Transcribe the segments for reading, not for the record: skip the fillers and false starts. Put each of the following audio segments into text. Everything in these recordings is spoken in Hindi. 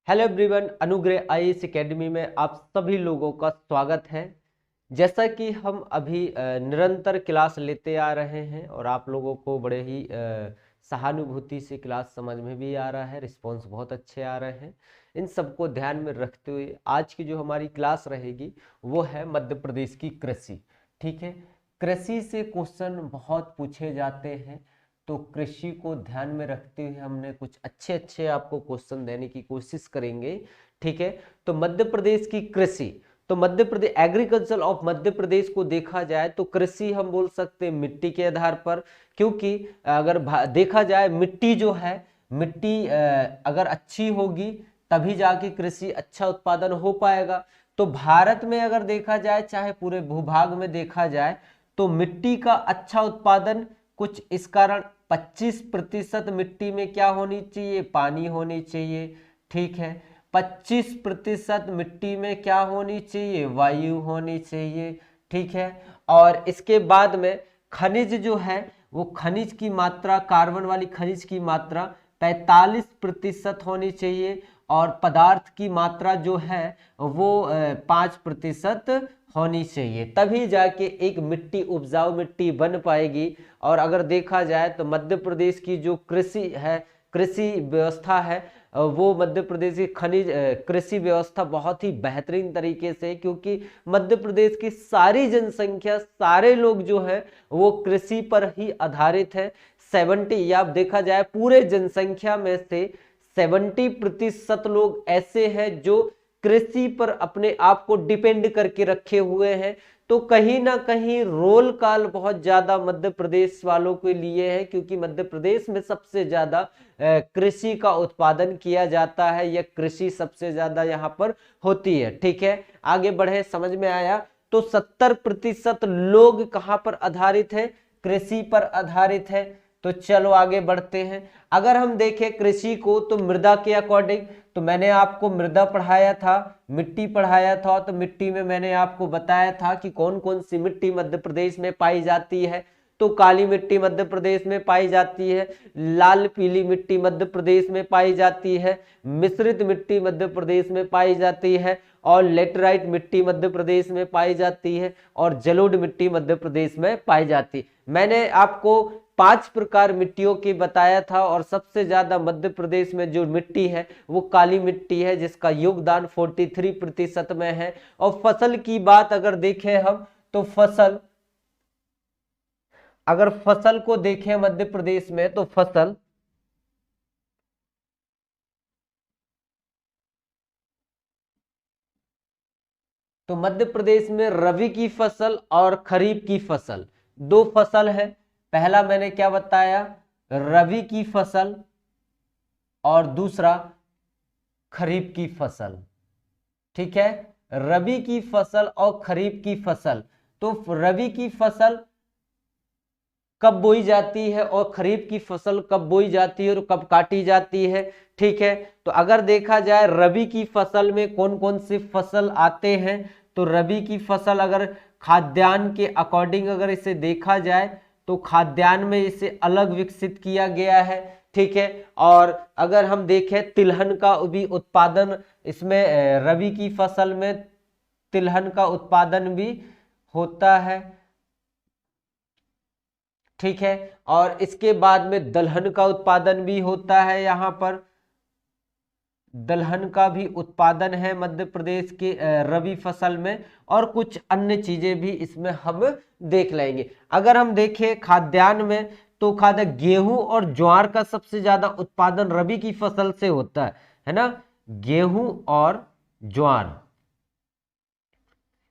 हेलो एवरीवन, अनुग्रह आईएएस एकेडमी में आप सभी लोगों का स्वागत है। जैसा कि हम अभी निरंतर क्लास लेते आ रहे हैं और आप लोगों को बड़े ही सहानुभूति से क्लास समझ में भी आ रहा है, रिस्पांस बहुत अच्छे आ रहे हैं। इन सबको ध्यान में रखते हुए आज की जो हमारी क्लास रहेगी वो है मध्य प्रदेश की कृषि। ठीक है, कृषि से क्वेश्चन बहुत पूछे जाते हैं, तो कृषि को ध्यान में रखते हुए हमने कुछ अच्छे अच्छे आपको क्वेश्चन देने की कोशिश करेंगे। ठीक है, तो मध्य प्रदेश की कृषि, तो मध्य प्रदेश एग्रीकल्चर ऑफ मध्य प्रदेश को देखा जाए तो कृषि हम बोल सकते हैं मिट्टी के आधार पर, क्योंकि अगर देखा जाए मिट्टी जो है, मिट्टी अगर अच्छी होगी तभी जाके कृषि अच्छा उत्पादन हो पाएगा। तो भारत में अगर देखा जाए, चाहे पूरे भूभाग में देखा जाए, तो मिट्टी का अच्छा उत्पादन कुछ इस कारण 25% मिट्टी में क्या होनी चाहिए, पानी होनी चाहिए। ठीक है, 25% मिट्टी में क्या होनी चाहिए, वायु होनी चाहिए। ठीक है, और इसके बाद में खनिज जो है, वो खनिज की मात्रा, कार्बन वाली खनिज की मात्रा 45% होनी चाहिए, और पदार्थ की मात्रा जो है वो 5% होनी चाहिए, तभी जाके एक मिट्टी उपजाऊ मिट्टी बन पाएगी। और अगर देखा जाए तो मध्य प्रदेश की जो कृषि है, कृषि व्यवस्था है, वो मध्य प्रदेश की खनिज कृषि व्यवस्था बहुत ही बेहतरीन तरीके से, क्योंकि मध्य प्रदेश की सारी जनसंख्या, सारे लोग जो है वो कृषि पर ही आधारित है। 70 या देखा जाए पूरे जनसंख्या में से 70% लोग ऐसे हैं जो कृषि पर अपने आप को डिपेंड करके रखे हुए हैं। तो कहीं ना कहीं रोल काल बहुत ज्यादा मध्य प्रदेश वालों के लिए है, क्योंकि मध्य प्रदेश में सबसे ज्यादा कृषि का उत्पादन किया जाता है, या कृषि सबसे ज्यादा यहाँ पर होती है। ठीक है, आगे बढ़े, समझ में आया। तो 70% लोग कहाँ पर आधारित है, कृषि पर आधारित है। तो चलो आगे बढ़ते हैं। अगर हम देखें कृषि को तो मृदा के अकॉर्डिंग, तो मैंने आपको मृदा पढ़ाया था, मिट्टी पढ़ाया था, तो मिट्टी में मैंने आपको बताया था कि कौन कौन सी मिट्टी मध्य प्रदेश में पाई जाती है। तो काली मिट्टी मध्य प्रदेश में पाई जाती है, लाल पीली मिट्टी मध्य प्रदेश में पाई जाती है, मिश्रित मिट्टी मध्य प्रदेश में पाई जाती है, और लेटराइट मिट्टी मध्य प्रदेश में पाई जाती है, और जलोढ़ मिट्टी मध्य प्रदेश में पाई जाती है। मैंने आपको 5 प्रकार मिट्टियों की बताया था, और सबसे ज्यादा मध्य प्रदेश में जो मिट्टी है वो काली मिट्टी है, जिसका योगदान 43% में है। और फसल की बात अगर देखें हम, तो फसल, अगर फसल को देखें मध्य प्रदेश में, तो फसल तो मध्य प्रदेश में रबी की फसल और खरीफ की फसल, दो फसल है। पहला मैंने क्या बताया, रबी की फसल, और दूसरा खरीफ की फसल। ठीक है, रबी की फसल और खरीफ की फसल। तो रबी की फसल कब बोई जाती है और खरीफ की फसल कब बोई जाती है और कब काटी जाती है। ठीक है, तो अगर देखा जाए रबी की फसल में कौन कौन से फसल आते हैं, तो रबी की फसल अगर खाद्यान्न के अकॉर्डिंग अगर इसे देखा जाए, तो खाद्यान्न में इसे अलग विकसित किया गया है। ठीक है, और अगर हम देखें तिलहन का भी उत्पादन इसमें रबी की फसल में तिलहन का उत्पादन भी होता है। ठीक है, और इसके बाद में दलहन का उत्पादन भी होता है, यहाँ पर दलहन का भी उत्पादन है मध्य प्रदेश के रबी फसल में, और कुछ अन्य चीजें भी इसमें हम देख लेंगे। अगर हम देखें खाद्यान्न में, तो खाद्य गेहूं और ज्वार का सबसे ज्यादा उत्पादन रबी की फसल से होता है ना, गेहूं और ज्वार,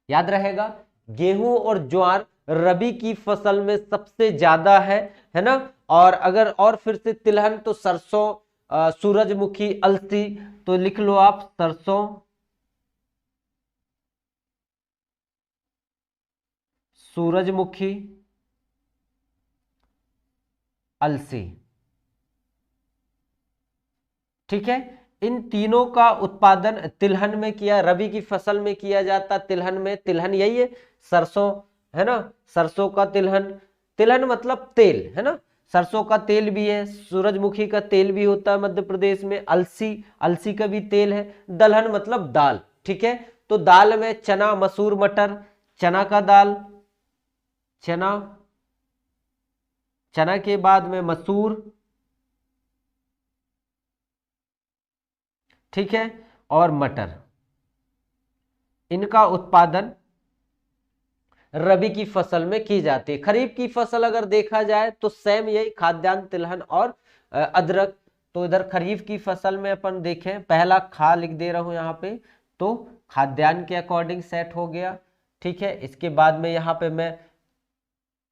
याद रहेगा, गेहूं और ज्वार रबी की फसल में सबसे ज्यादा है ना। और अगर और फिर से तिलहन, तो सरसों, सूरजमुखी, अलसी, तो लिख लो आप सरसों, सूरजमुखी, अलसी। ठीक है, इन तीनों का उत्पादन तिलहन में किया, रबी की फसल में किया जाता। तिलहन में, तिलहन यही है, सरसों है ना, सरसों का तिलहन, तिलहन मतलब तेल है ना, सरसों का तेल भी है, सूरजमुखी का तेल भी होता है मध्य प्रदेश में, अलसी, अलसी का भी तेल है, दलहन मतलब दाल। ठीक है, तो दाल में चना, मसूर, मटर, चना का दाल, चना, चना के बाद में मसूर, ठीक है, और मटर, इनका उत्पादन रबी की फसल में की जाती है। खरीफ की फसल अगर देखा जाए तो सेम यही, खाद्यान्न, तिलहन और अदरक। तो इधर खरीफ की फसल में अपन देखें, पहला खा लिख दे रहा हूं यहाँ पे, तो खाद्यान्न के अकॉर्डिंग सेट हो गया। ठीक है, इसके बाद में यहाँ पे मैं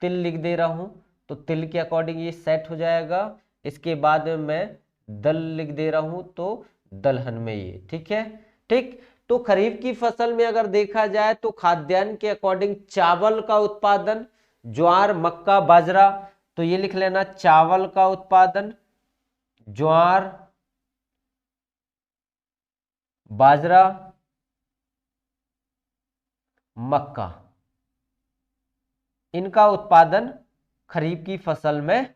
तिल लिख दे रहा हूं, तो तिल के अकॉर्डिंग ये सेट हो जाएगा। इसके बाद में मैं दल लिख दे रहा हूं, तो दलहन में ये, ठीक है। ठीक, तो खरीफ की फसल में अगर देखा जाए तो खाद्यान्न के अकॉर्डिंग चावल का उत्पादन, ज्वार, मक्का, बाजरा, तो ये लिख लेना, चावल का उत्पादन, ज्वार, बाजरा, मक्का, इनका उत्पादन खरीफ की फसल में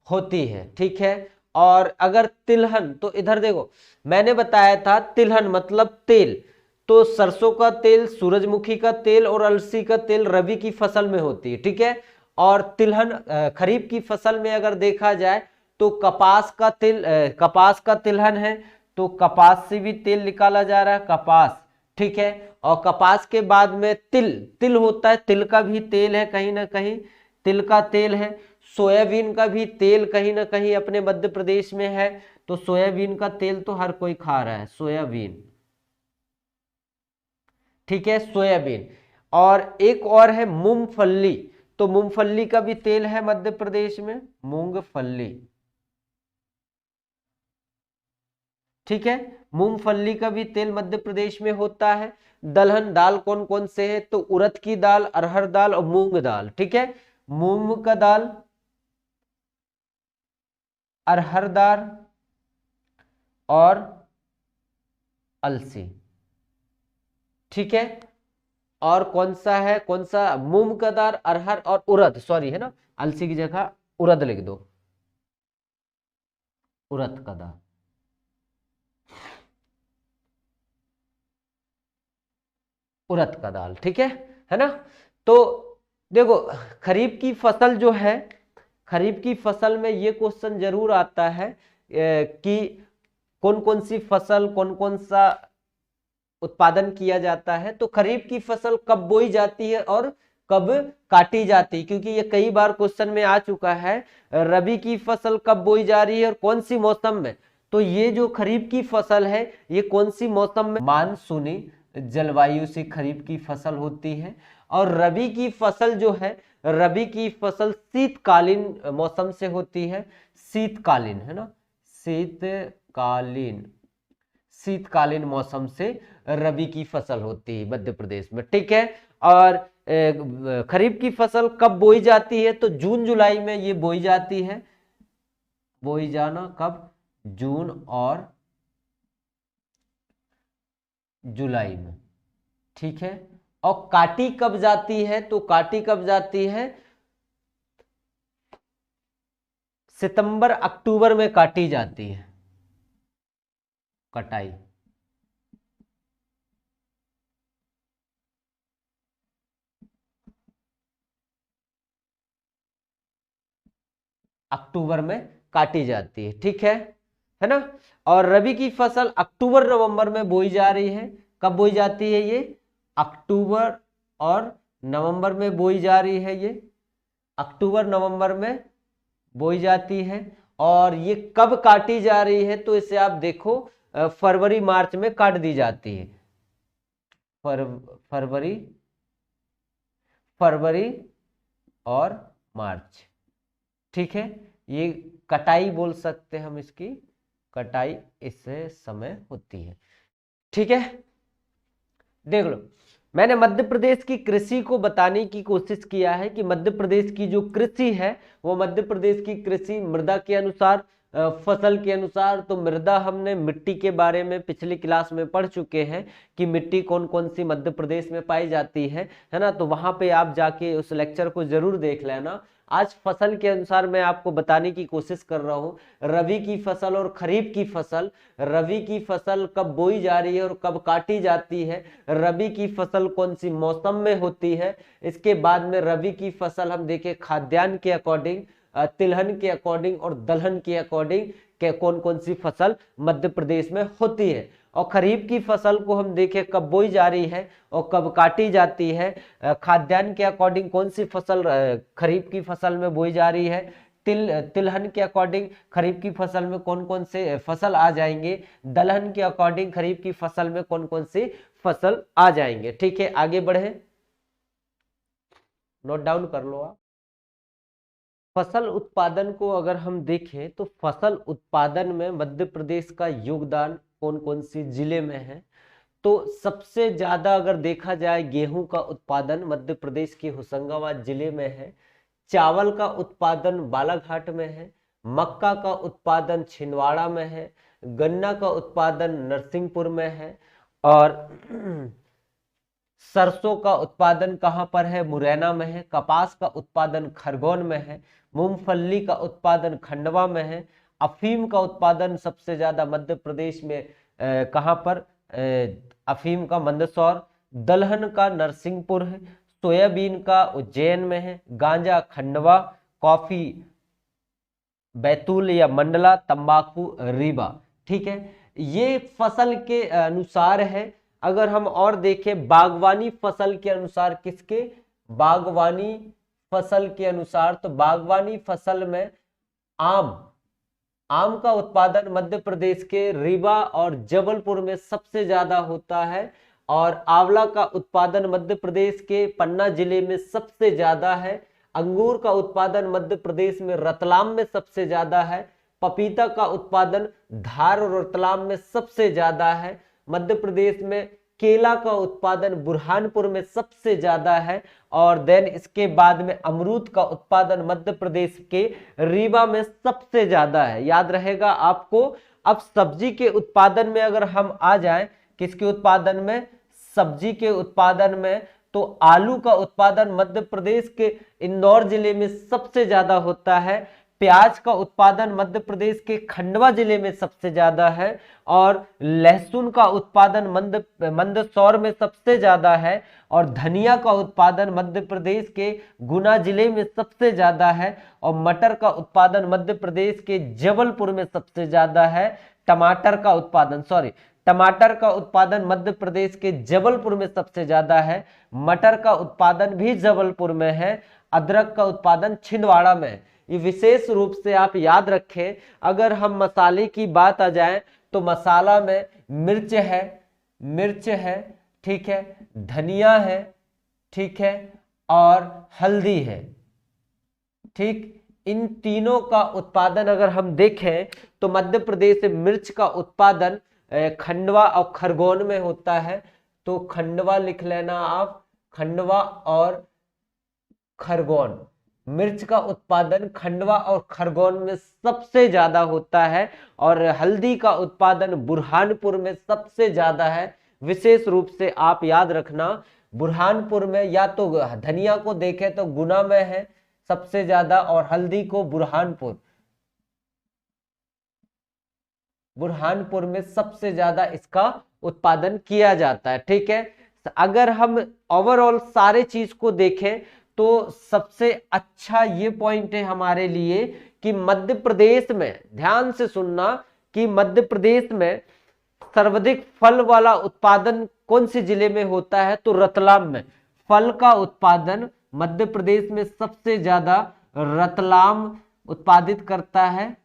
होती है। ठीक है, और अगर तिलहन, तो इधर देखो मैंने बताया था तिलहन मतलब तेल, तो सरसों का तेल, सूरजमुखी का तेल और अलसी का तेल रबी की फसल में होती है। ठीक है, और तिलहन खरीफ की फसल में अगर देखा जाए तो कपास का तिल, कपास का तिलहन है, तो कपास से भी तेल निकाला जा रहा है, कपास। ठीक है, और कपास के बाद में तिल, तिल होता है, तिल का भी तेल है कहीं ना कहीं, तिल का तेल है। सोयाबीन का भी तेल कहीं ना कहीं अपने मध्य प्रदेश में है, तो सोयाबीन का तेल तो हर कोई खा रहा है, सोयाबीन। ठीक है, सोयाबीन। और एक और है मूंगफली, तो मूंगफली का भी तेल है मध्य प्रदेश में, मूंगफली। ठीक है, मूंगफली का भी तेल मध्य प्रदेश में होता है। दलहन दाल कौन कौन से है, तो उड़द की दाल, अरहर दाल और मूंग दाल। ठीक है, मूंग का दाल, अरहर दाल और अलसी। ठीक है, और कौन सा है, कौन सा, मूंग का दाल, अरहर और उड़द, सॉरी है ना, अलसी की जगह उड़द लिख दो, उड़द का दाल। उड़द का दाल, ठीक है ना। तो देखो खरीफ की फसल जो है, खरीफ की फसल में ये क्वेश्चन जरूर आता है कि कौन कौन सी फसल, कौन कौन सा उत्पादन किया जाता है। तो खरीफ की फसल कब बोई जाती है और कब काटी जाती है, क्योंकि ये कई बार क्वेश्चन में आ चुका है। रबी की फसल कब बोई जा रही है और कौन सी मौसम में, तो ये जो खरीफ की फसल है ये कौन सी मौसम में, मानसूनी जलवायु से खरीफ की फसल होती है। और रबी की फसल जो है, रबी की फसल शीतकालीन मौसम से होती है, शीतकालीन है ना, शीतकालीन, शीतकालीन मौसम से रबी की फसल होती है मध्य प्रदेश में। ठीक है, और खरीफ की फसल कब बोई जाती है, तो जून जुलाई में ये बोई जाती है, बोई जाना कब, जून और जुलाई में। ठीक है, और काटी कब जाती है, तो काटी कब जाती है, सितंबर अक्टूबर में काटी जाती है, कटाई। अक्टूबर में काटी जाती है। ठीक है ना। और रबी की फसल अक्टूबर नवंबर में बोई जा रही है, कब बोई जाती है ये, अक्टूबर और नवंबर में बोई जा रही है, ये अक्टूबर नवंबर में बोई जाती है। और ये कब काटी जा रही है, तो इसे आप देखो फरवरी मार्च में काट दी जाती है, फरवरी, फरवरी और मार्च। ठीक है, ये कटाई बोल सकते हैं हम इसकी, कटाई इस समय होती है। ठीक है, देख लो मैंने मध्य प्रदेश की कृषि को बताने की कोशिश किया है कि मध्य प्रदेश की जो कृषि है वो मध्य प्रदेश की कृषि मृदा के अनुसार, फसल के अनुसार। तो मृदा हमने मिट्टी के बारे में पिछली क्लास में पढ़ चुके हैं कि मिट्टी कौन कौन सी मध्य प्रदेश में पाई जाती है ना। तो वहां पे आप जाके उस लेक्चर को जरूर देख लेना, आज फसल के अनुसार मैं आपको बताने की कोशिश कर रहा हूँ। रबी की फसल और खरीफ की फसल, रबी की फसल कब बोई जा रही है और कब काटी जाती है, रबी की फसल कौन सी मौसम में होती है, इसके बाद में रबी की फसल हम देखें खाद्यान्न के अकॉर्डिंग, तिलहन के अकॉर्डिंग और दलहन के अकॉर्डिंग के कौन कौन सी फसल मध्य प्रदेश में होती है, और खरीफ की फसल को हम देखें कब बोई जा रही है और कब काटी जाती है, खाद्यान्न के अकॉर्डिंग कौन सी फसल खरीफ की फसल में बोई जा रही है, तिलहन के अकॉर्डिंग खरीफ की फसल में कौन कौन से फसल आ जाएंगे, दलहन के अकॉर्डिंग खरीफ की फसल में कौन कौन सी फसल आ जाएंगे। ठीक है, आगे बढ़े, नोट डाउन कर लो आप। फसल उत्पादन को अगर हम देखें तो फसल उत्पादन में मध्य प्रदेश का योगदान कौन कौन सी जिले में है, तो सबसे ज्यादा अगर देखा जाए गेहूं का उत्पादन मध्य प्रदेश के होशंगाबाद जिले में है, चावल का उत्पादन बालाघाट में है, मक्का का उत्पादन छिंदवाड़ा में है, गन्ना का उत्पादन नरसिंहपुर में है, और सरसों का उत्पादन कहां पर है, मुरैना में है, कपास का उत्पादन खरगोन में है, मूंगफली का उत्पादन खंडवा में है, अफीम का उत्पादन सबसे ज्यादा मध्य प्रदेश में कहां पर, अफीम का मंदसौर, दलहन का नरसिंहपुर है, सोयाबीन का उज्जैन में है, गांजा खंडवा, कॉफी बैतूल या मंडला, तंबाकू रीवा। ठीक है, ये फसल के अनुसार है। अगर हम और देखें बागवानी फसल के अनुसार, किसके, बागवानी फसल के अनुसार, तो बागवानी फसल में आम, आम का उत्पादन मध्य प्रदेश के रीवा और जबलपुर में सबसे ज्यादा होता है, और आंवला का उत्पादन मध्य प्रदेश के पन्ना जिले में सबसे ज्यादा है, अंगूर का उत्पादन मध्य प्रदेश में रतलाम में सबसे ज्यादा है, पपीता का उत्पादन धार और रतलाम में सबसे ज्यादा है, मध्य प्रदेश में केला का उत्पादन बुरहानपुर में सबसे ज्यादा है, और देन इसके बाद में अमरूद का उत्पादन मध्य प्रदेश के रीवा में सबसे ज्यादा है, याद रहेगा आपको। अब सब्जी के उत्पादन में अगर हम आ जाएं, किसके उत्पादन में, सब्जी के उत्पादन में, तो आलू का उत्पादन मध्य प्रदेश के इंदौर जिले में सबसे ज्यादा होता है, प्याज का उत्पादन मध्य प्रदेश के खंडवा जिले में सबसे ज्यादा है, और लहसुन का उत्पादन मंदसौर में सबसे ज्यादा है, और धनिया का उत्पादन मध्य प्रदेश के गुना जिले में सबसे ज्यादा है, और मटर का उत्पादन मध्य प्रदेश के जबलपुर में सबसे ज्यादा है, टमाटर का उत्पादन मध्य प्रदेश के जबलपुर में सबसे ज्यादा है, मटर का उत्पादन भी जबलपुर में है, अदरक का उत्पादन छिंदवाड़ा में है। ये विशेष रूप से आप याद रखें। अगर हम मसाले की बात आ जाए तो मसाला में मिर्च है, ठीक है, धनिया है, ठीक है, और हल्दी है। ठीक, इन तीनों का उत्पादन अगर हम देखें तो मध्य प्रदेश में मिर्च का उत्पादन खंडवा और खरगोन में होता है, तो खंडवा लिख लेना आप, खंडवा और खरगोन, मिर्च का उत्पादन खंडवा और खरगोन में सबसे ज्यादा होता है, और हल्दी का उत्पादन बुरहानपुर में सबसे ज्यादा है। विशेष रूप से आप याद रखना, बुरहानपुर में, या तो धनिया को देखें तो गुना में है सबसे ज्यादा, और हल्दी को बुरहानपुर में सबसे ज्यादा इसका उत्पादन किया जाता है। ठीक है, अगर हम ओवरऑल सारे चीज को देखें तो सबसे अच्छा ये पॉइंट है हमारे लिए कि मध्य प्रदेश में, ध्यान से सुनना, कि मध्य प्रदेश में सर्वाधिक फल वाला उत्पादन कौन से जिले में होता है, तो रतलाम में। फल का उत्पादन मध्य प्रदेश में सबसे ज्यादा रतलाम उत्पादित करता है।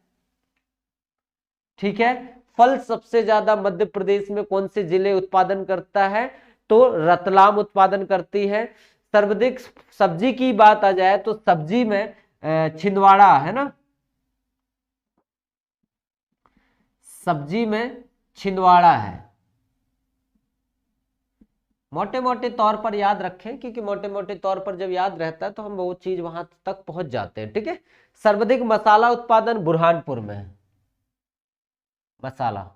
ठीक है, फल सबसे ज्यादा मध्य प्रदेश में कौन से जिले उत्पादन करता है, तो रतलाम उत्पादन करती है। सर्वाधिक सब्जी की बात आ जाए तो सब्जी में छिंदवाड़ा है ना, सब्जी में छिंदवाड़ा है। मोटे मोटे तौर पर याद रखें, क्योंकि मोटे मोटे तौर पर जब याद रहता है तो हम वो चीज वहां तक पहुंच जाते हैं। ठीक है, सर्वाधिक मसाला उत्पादन बुरहानपुर में है, मसाला।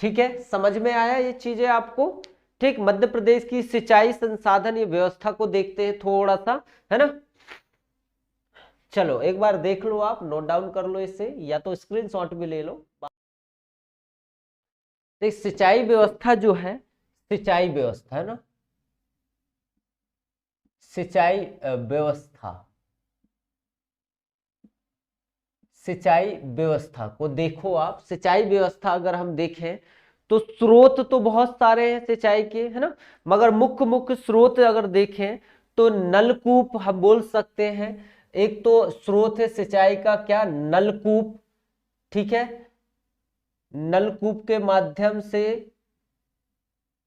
ठीक है, समझ में आया ये चीजें आपको? ठीक, मध्य प्रदेश की सिंचाई संसाधन ये व्यवस्था को देखते हैं थोड़ा सा, है ना। चलो एक बार देख लो, आप नोट डाउन कर लो इसे, या तो स्क्रीनशॉट भी ले लो। देख, सिंचाई व्यवस्था जो है, सिंचाई व्यवस्था है ना, सिंचाई व्यवस्था, सिंचाई व्यवस्था को देखो आप। सिंचाई व्यवस्था अगर हम देखें तो स्रोत तो बहुत सारे हैं सिंचाई के, है ना, मगर मुख्य मुख्य स्रोत अगर देखें तो नलकूप हम बोल सकते हैं। एक तो स्रोत है सिंचाई का क्या, नलकूप। ठीक है, नलकूप के माध्यम से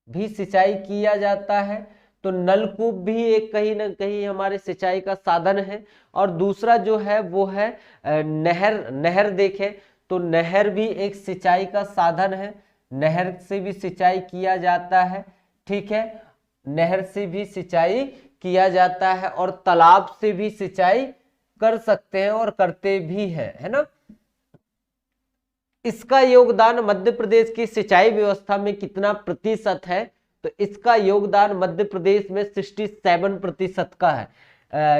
भी सिंचाई किया जाता है, तो नलकूप भी एक कहीं ना कहीं हमारे सिंचाई का साधन है। और दूसरा जो है वो है नहर। नहर देखें तो नहर भी एक सिंचाई का साधन है, नहर से भी सिंचाई किया जाता है। ठीक है, नहर से भी सिंचाई किया जाता है और तालाब से भी सिंचाई कर सकते हैं और करते भी हैं, है ना। इसका योगदान मध्य प्रदेश की सिंचाई व्यवस्था में कितना प्रतिशत है, तो इसका योगदान मध्य प्रदेश में 67% का है।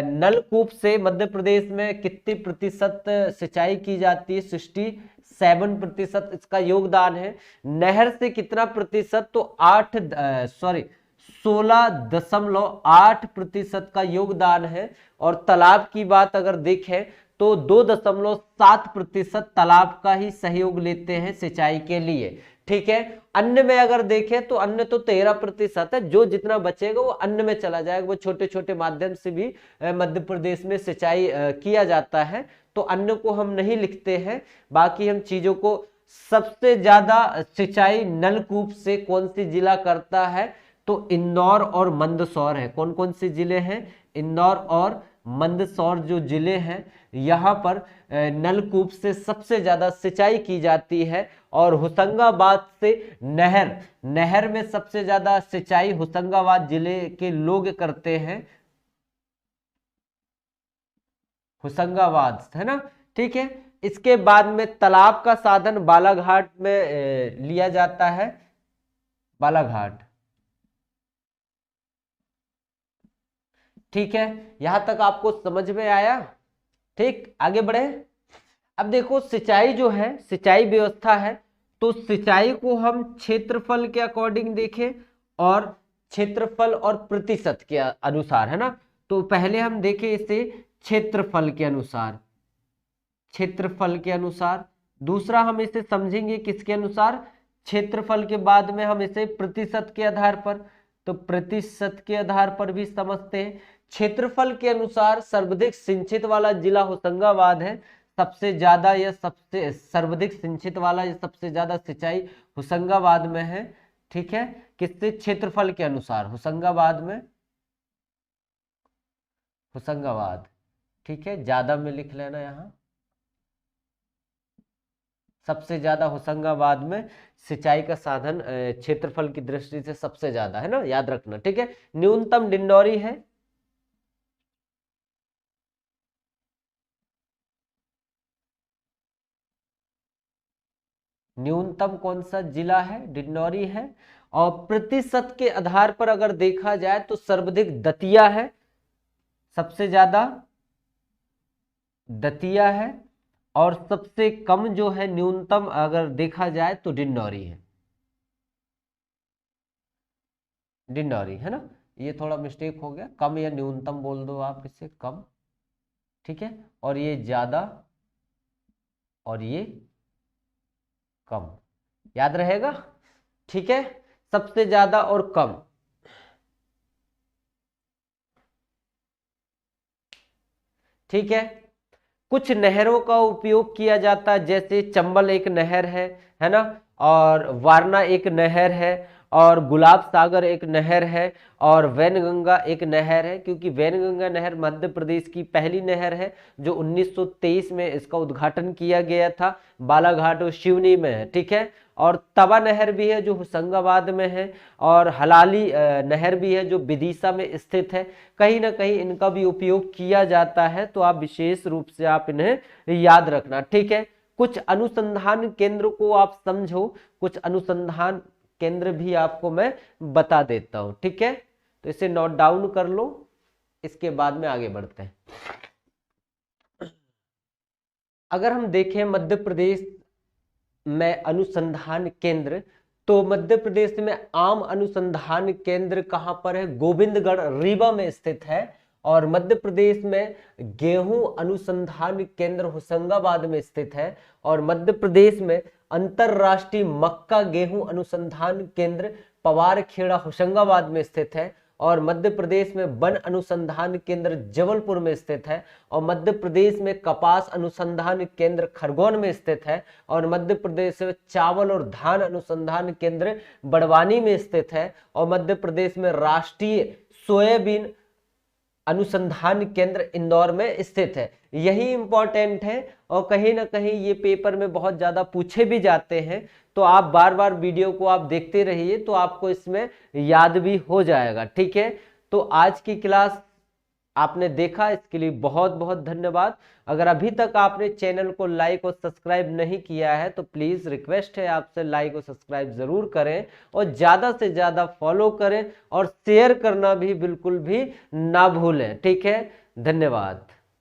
नलकूप से मध्य प्रदेश में कितनी प्रतिशत सिंचाई की जाती है, 67% इसका योगदान है। नहर से कितना प्रतिशत, तो 16.8% का योगदान है। और तालाब की बात अगर देखें तो 2.7% तालाब का ही सहयोग लेते हैं सिंचाई के लिए। ठीक है, अन्न में अगर देखें तो अन्न तो 13% है, जो जितना बचेगा वो अन्न में चला जाएगा। वो छोटे छोटे माध्यम से भी मध्य प्रदेश में सिंचाई किया जाता है, तो अन्न को हम नहीं लिखते हैं। बाकी हम चीजों को, सबसे ज्यादा सिंचाई नलकूप से कौन सी जिला करता है, तो इंदौर और मंदसौर है। कौन कौन से जिले हैं, इंदौर और मंदसौर जो जिले हैं, यहाँ पर नलकूप से सबसे ज्यादा सिंचाई की जाती है। और होशंगाबाद से नहर, नहर में सबसे ज्यादा सिंचाई होशंगाबाद जिले के लोग करते हैं, होशंगाबाद, है ना। ठीक है, इसके बाद में तालाब का साधन बालाघाट में लिया जाता है, बालाघाट। ठीक है, यहां तक आपको समझ में आया? ठीक, आगे बढ़े। अब देखो, सिंचाई जो है, सिंचाई व्यवस्था है, तो सिंचाई को हम क्षेत्रफल के अकॉर्डिंग देखें और क्षेत्रफल और प्रतिशत के अनुसार, है ना। तो पहले हम देखें इसे क्षेत्रफल के अनुसार, क्षेत्रफल के अनुसार। दूसरा हम इसे समझेंगे किसके अनुसार, क्षेत्रफल के बाद में हम इसे प्रतिशत के आधार पर, तो प्रतिशत के आधार पर भी समझते हैं। क्षेत्रफल के अनुसार सर्वाधिक सिंचित वाला जिला होशंगाबाद है, सबसे ज्यादा या सबसे सर्वाधिक सिंचित वाला या सबसे ज्यादा सिंचाई होशंगाबाद में है। ठीक है, किससे, क्षेत्रफल के अनुसार होशंगाबाद में, होशंगाबाद। ठीक है, ज्यादा में लिख लेना यहाँ, सबसे ज्यादा होशंगाबाद में सिंचाई का साधन क्षेत्रफल की दृष्टि से सबसे ज्यादा, है ना, याद रखना। ठीक है, न्यूनतम डिंडौरी है, न्यूनतम कौन सा जिला है, डिंडौरी है। और प्रतिशत के आधार पर अगर देखा जाए तो सर्वाधिक दतिया है, सबसे ज्यादा दतिया है। और सबसे कम जो है न्यूनतम अगर देखा जाए तो डिंडौरी है, डिंडौरी, है ना। ये थोड़ा मिस्टेक हो गया, कम या न्यूनतम बोल दो आप इसे, कम। ठीक है, और ये ज्यादा और ये कम, याद रहेगा। ठीक है, सबसे ज्यादा और कम। ठीक है, कुछ नहरों का उपयोग किया जाता है, जैसे चंबल एक नहर है ना, और वारना एक नहर है, और गुलाब सागर एक नहर है, और वैनगंगा एक नहर है। क्योंकि वैनगंगा नहर मध्य प्रदेश की पहली नहर है, जो 1923 में इसका उद्घाटन किया गया था, बालाघाट और सिवनी में है। ठीक है, और तवा नहर भी है जो होशंगाबाद में है, और हलाली नहर भी है जो विदिशा में स्थित है। कहीं ना कहीं इनका भी उपयोग किया जाता है, तो आप विशेष रूप से आप इन्हें याद रखना। ठीक है, कुछ अनुसंधान केंद्र को आप समझो, कुछ अनुसंधान केंद्र भी आपको मैं बता देता हूं, ठीक है। तो इसे नोट डाउन कर लो, इसके बाद में आगे बढ़ते हैं। अगर हम देखें मध्य प्रदेश में अनुसंधान केंद्र, तो मध्य प्रदेश में आम अनुसंधान केंद्र कहां पर है? गोविंदगढ़ रीवा में स्थित है। और मध्य प्रदेश में गेहूं अनुसंधान केंद्र होशंगाबाद में स्थित है। और मध्य प्रदेश में अंतरराष्ट्रीय मक्का गेहूं अनुसंधान केंद्र पवारखेड़ा होशंगाबाद में स्थित है। और मध्य प्रदेश में वन अनुसंधान केंद्र जबलपुर में स्थित है। और मध्य प्रदेश में कपास अनुसंधान केंद्र खरगोन में स्थित है। और मध्य प्रदेश में चावल और धान अनुसंधान केंद्र बड़वानी में स्थित है। और मध्य प्रदेश में राष्ट्रीय सोयाबीन अनुसंधान केंद्र इंदौर में स्थित है। यही इंपॉर्टेंट है और कहीं ना कहीं ये पेपर में बहुत ज्यादा पूछे भी जाते हैं, तो आप बार बार वीडियो को आप देखते रहिए तो आपको इसमें याद भी हो जाएगा, ठीक है। तो आज की क्लास आपने देखा, इसके लिए बहुत बहुत धन्यवाद। अगर अभी तक आपने चैनल को लाइक और सब्सक्राइब नहीं किया है तो प्लीज रिक्वेस्ट है आपसे, लाइक और सब्सक्राइब जरूर करें और ज्यादा से ज्यादा फॉलो करें और शेयर करना भी बिल्कुल भी ना भूलें, ठीक है। धन्यवाद।